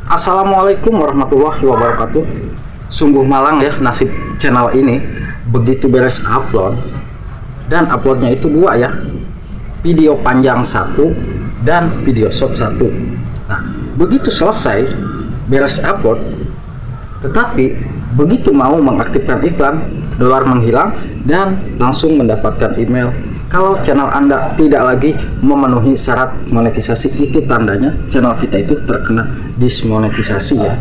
Assalamualaikum warahmatullahi wabarakatuh. Sungguh malang ya nasib channel ini. Begitu beres upload, dan uploadnya itu dua ya, video panjang satu dan video short satu. Nah, begitu selesai beres upload, tetapi begitu mau mengaktifkan iklan, dolar menghilang dan langsung mendapatkan email kalau channel Anda tidak lagi memenuhi syarat monetisasi. Itu tandanya channel kita itu terkena dismonetisasi ya.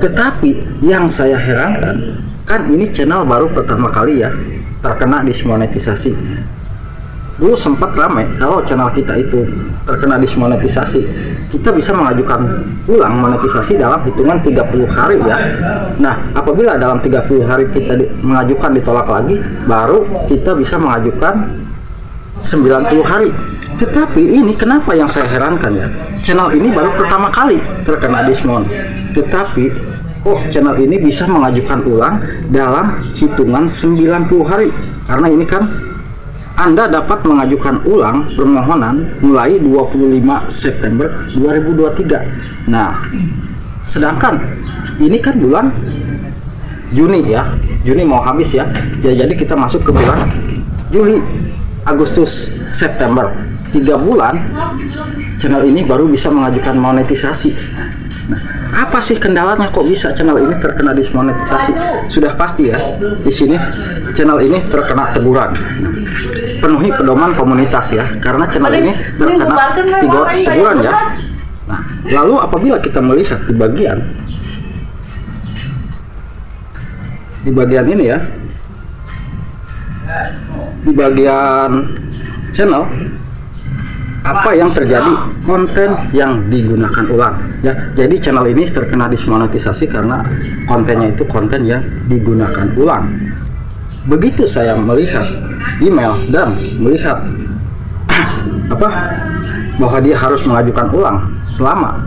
Tetapi yang saya herankan, kan ini channel baru pertama kali ya terkena dismonetisasi. Dulu sempat ramai kalau channel kita itu terkena dismonetisasi, kita bisa mengajukan ulang monetisasi dalam hitungan 30 hari ya. Nah, apabila dalam 30 hari kita mengajukan ditolak lagi, baru kita bisa mengajukan 90 hari. Tetapi ini kenapa yang saya herankan ya, channel ini baru pertama kali terkena dismon, tetapi kok channel ini bisa mengajukan ulang dalam hitungan 90 hari. Karena ini kan Anda dapat mengajukan ulang permohonan mulai 25 September 2023. Nah, sedangkan ini kan bulan Juni ya, Juni mau habis ya. Jadi kita masuk ke bulan Juli, Agustus, September. 3 bulan channel ini baru bisa mengajukan monetisasi. Nah, apa sih kendalanya kok bisa channel ini terkena dismonetisasi? Sudah pasti ya, di sini channel ini terkena teguran. Nah, penuhi pedoman komunitas ya, karena channel ini terkena teguran ya. Nah, lalu apabila kita melihat di bagian ini ya, di bagian channel, apa yang terjadi, konten yang digunakan ulang ya. Jadi channel ini terkena dismonetisasi karena kontennya itu konten yang digunakan ulang. Begitu saya melihat email dan melihat bahwa dia harus mengajukan ulang selama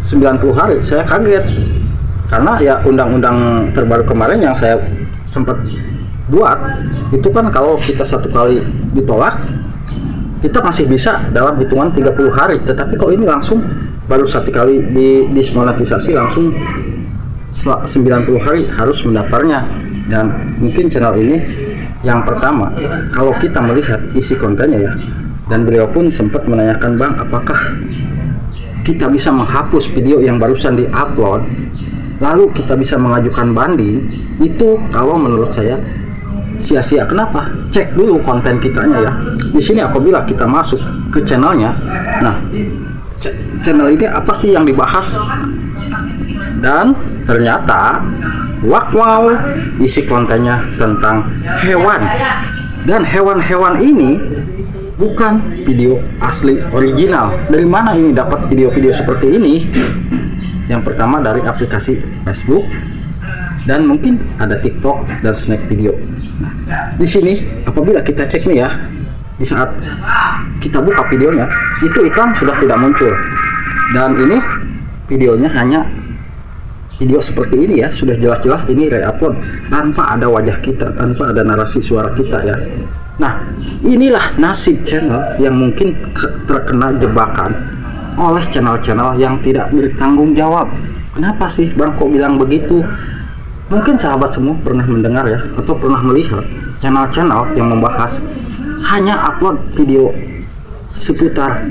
90 hari, saya kaget. Karena ya undang-undang terbaru kemarin yang saya sempat buat itu kan, kalau kita satu kali ditolak, kita masih bisa dalam hitungan 30 hari. Tetapi kok ini langsung baru satu kali di dismonetisasi, langsung 90 hari harus mendaftarnya. Dan mungkin channel ini yang pertama kalau kita melihat isi kontennya ya, dan beliau pun sempat menanyakan, Bang, apakah kita bisa menghapus video yang barusan di-upload lalu kita bisa mengajukan banding? Itu kalau menurut saya sia-sia. Kenapa? Cek dulu konten kitanya ya. Di sini apabila kita masuk ke channelnya, nah channel ini apa sih yang dibahas? Dan ternyata wow, isi kontennya tentang hewan. Dan hewan-hewan ini bukan video asli original. Dari mana ini dapat video-video seperti ini? Yang pertama dari aplikasi Facebook, dan mungkin ada TikTok dan Snack Video. Nah, di sini apabila kita cek nih ya, di saat kita buka videonya, itu iklan sudah tidak muncul. Dan ini videonya hanya video seperti ini ya, sudah jelas-jelas ini re-upload tanpa ada wajah kita, tanpa ada narasi suara kita ya. Nah, inilah nasib channel yang mungkin terkena jebakan oleh channel-channel yang tidak bertanggung jawab. Kenapa sih Bang kok bilang begitu? Mungkin sahabat semua pernah mendengar ya, atau pernah melihat channel-channel yang membahas hanya upload video seputar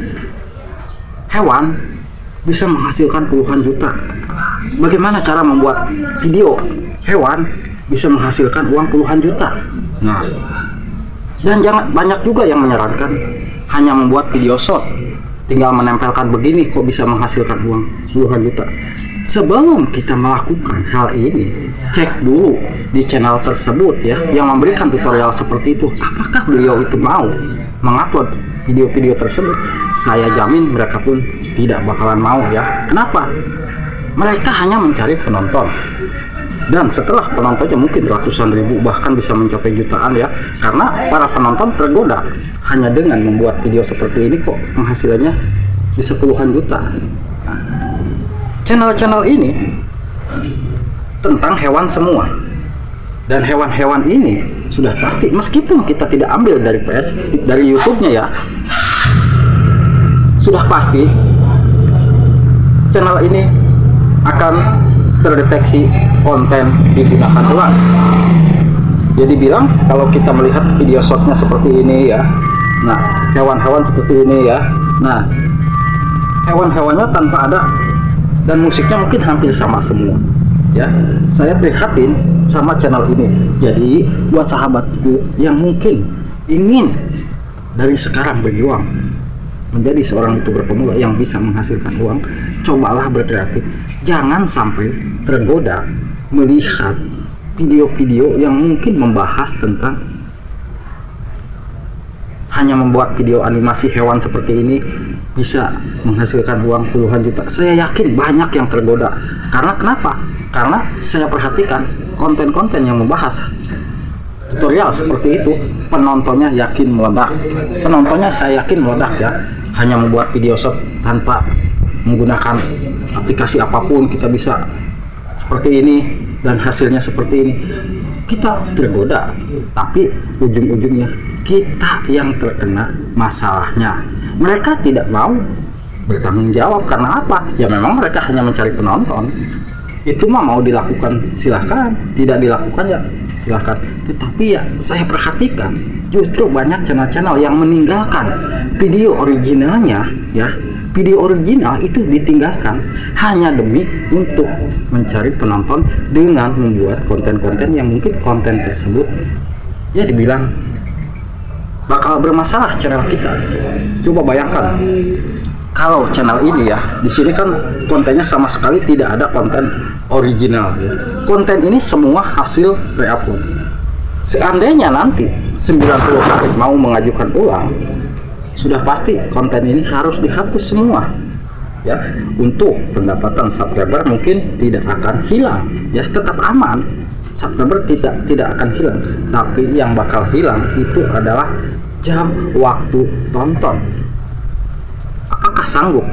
hewan bisa menghasilkan puluhan juta. Bagaimana cara membuat video hewan bisa menghasilkan uang puluhan juta? Nah, dan jangan, banyak juga yang menyarankan hanya membuat video short, tinggal menempelkan begini kok bisa menghasilkan uang puluhan juta. Sebelum kita melakukan hal ini, cek dulu di channel tersebut ya, yang memberikan tutorial seperti itu, apakah beliau itu mau mengupload video-video tersebut. Saya jamin mereka pun tidak bakalan mau ya. Kenapa? Mereka hanya mencari penonton, dan setelah penontonnya mungkin ratusan ribu, bahkan bisa mencapai jutaan ya, karena para penonton tergoda. Hanya dengan membuat video seperti ini kok penghasilannya bisa puluhan juta. Channel-channel ini tentang hewan semua, dan hewan-hewan ini sudah pasti, meskipun kita tidak ambil dari YouTube-nya ya, sudah pasti channel ini akan terdeteksi konten digunakan ulang. Jadi bilang kalau kita melihat video shotnya seperti ini ya, nah hewan-hewan seperti ini ya, nah hewan-hewannya tanpa ada dan musiknya mungkin hampir sama semua ya. Saya prihatin sama channel ini. Jadi buat sahabatku yang mungkin ingin dari sekarang berjuang menjadi seorang YouTuber pemula yang bisa menghasilkan uang, cobalah berkreatif. Jangan sampai tergoda melihat video-video yang mungkin membahas tentang hanya membuat video animasi hewan seperti ini bisa menghasilkan uang puluhan juta. Saya yakin banyak yang tergoda. Karena kenapa? Karena saya perhatikan konten-konten yang membahas tutorial seperti itu, penontonnya yakin meledak. Penontonnya saya yakin meledak ya. Hanya membuat video shot tanpa menggunakan aplikasi apapun kita bisa seperti ini dan hasilnya seperti ini. Kita tergoda, tapi ujung-ujungnya kita yang terkena masalahnya. Mereka tidak mau bertanggung jawab. Karena apa? Ya memang mereka hanya mencari penonton. Itu mah mau dilakukan silahkan, tidak dilakukan ya silahkan. Tetapi ya saya perhatikan justru banyak channel-channel yang meninggalkan video originalnya ya. Video original itu ditinggalkan hanya demi untuk mencari penonton dengan membuat konten-konten yang mungkin konten tersebut ya dibilang bakal bermasalah channel kita. Coba bayangkan kalau channel ini ya, di sini kan kontennya sama sekali tidak ada konten original ya. Konten ini semua hasil reupload. Seandainya nanti 90 hari mau mengajukan ulang, sudah pasti konten ini harus dihapus semua ya. Untuk pendapatan subscriber mungkin tidak akan hilang ya, tetap aman. Subscriber tidak akan hilang, tapi yang bakal hilang itu adalah jam waktu tonton. Apakah sanggup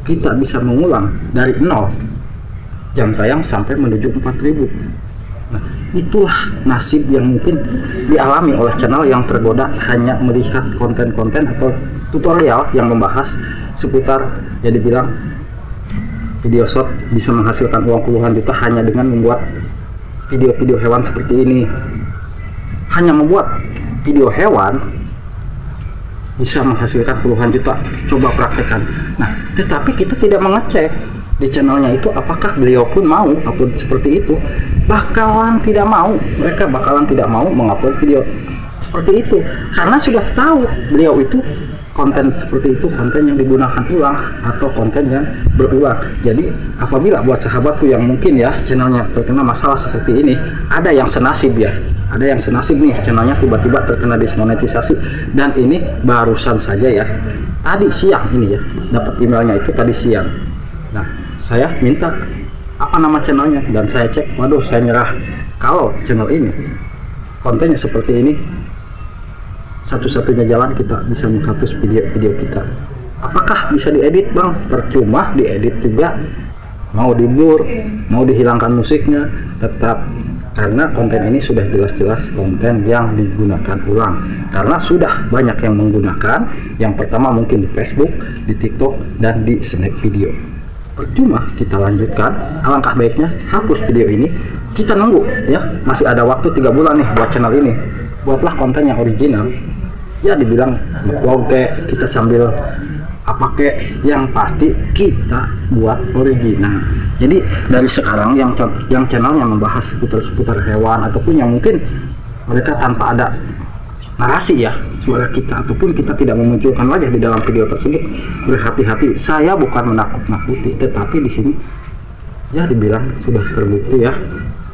kita bisa mengulang dari 0 jam tayang sampai menuju 4000? Nah, itulah nasib yang mungkin dialami oleh channel yang tergoda hanya melihat konten-konten atau tutorial yang membahas seputar ya dibilang video shot bisa menghasilkan uang puluhan juta hanya dengan membuat video-video hewan seperti ini. Hanya membuat video hewan bisa menghasilkan puluhan juta. Coba praktekkan. Nah, tetapi kita tidak mengecek di channelnya itu apakah beliau pun mau upload seperti itu. Bakalan tidak mau, mereka bakalan tidak mau mengupload video seperti itu karena sudah tahu beliau itu konten seperti itu konten yang digunakan ulang atau konten yang berulang. Jadi apabila buat sahabatku yang mungkin ya channelnya terkena masalah seperti ini, ada yang senasib ya, ada yang senasib nih channelnya tiba-tiba terkena dismonetisasi. Dan ini barusan saja ya, tadi siang ini ya, dapat emailnya itu tadi siang. Nah, saya minta apa nama channelnya dan saya cek, waduh saya nyerah. Kalau channel ini kontennya seperti ini, satu-satunya jalan kita bisa menghapus video-video kita. Apakah bisa diedit bang? Percuma diedit juga, mau di blur, mau dihilangkan musiknya tetap, karena konten ini sudah jelas-jelas konten yang digunakan ulang. Karena sudah banyak yang menggunakan. Yang pertama mungkin di Facebook, di TikTok, dan di Snack Video. Percuma kita lanjutkan. Alangkah baiknya hapus video ini. Kita nunggu ya, masih ada waktu 3 bulan nih buat channel ini. Buatlah konten yang original ya, dibilang vlog kayak kita sambil apa kayak, yang pasti kita buat original. Jadi dari sekarang yang channelnya membahas seputar hewan ataupun yang mungkin mereka tanpa ada narasi ya suara kita, ataupun kita tidak memunculkan wajah di dalam video tersebut, berhati-hati. Saya bukan menakut-nakuti, tetapi di sini ya dibilang sudah terbukti ya,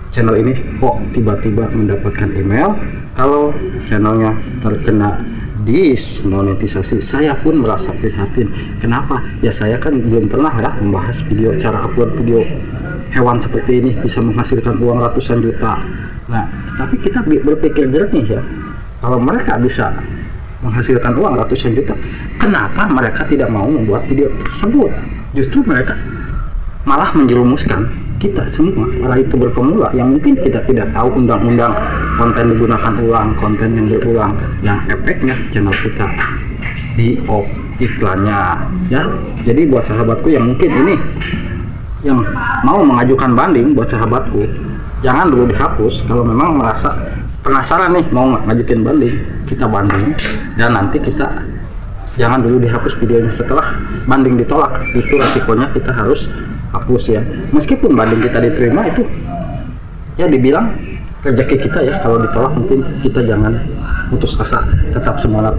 channel ini kok tiba-tiba mendapatkan email kalau channelnya terkena dismonetisasi. Saya pun merasa prihatin. Kenapa? Ya saya kan belum pernah ya membahas video cara upload video hewan seperti ini bisa menghasilkan uang ratusan juta. Nah, tapi kita berpikir jernih ya, kalau mereka bisa menghasilkan uang ratusan juta, kenapa mereka tidak mau membuat video tersebut? Justru mereka malah menjerumuskan kita semua para YouTuber pemula yang mungkin kita tidak tahu undang-undang konten digunakan ulang, konten yang berulang, yang efeknya channel kita di off iklannya ya. Jadi buat sahabatku yang mungkin ini yang mau mengajukan banding buat sahabatku, jangan dulu dihapus. Kalau memang merasa penasaran nih mau ngajukin banding, kita banding, dan nanti kita jangan dulu dihapus videonya setelah banding ditolak. Itu resikonya kita harus hapus ya. Meskipun banding kita diterima, itu ya dibilang rezeki kita ya. Kalau ditolak mungkin kita jangan putus asa, tetap semangat.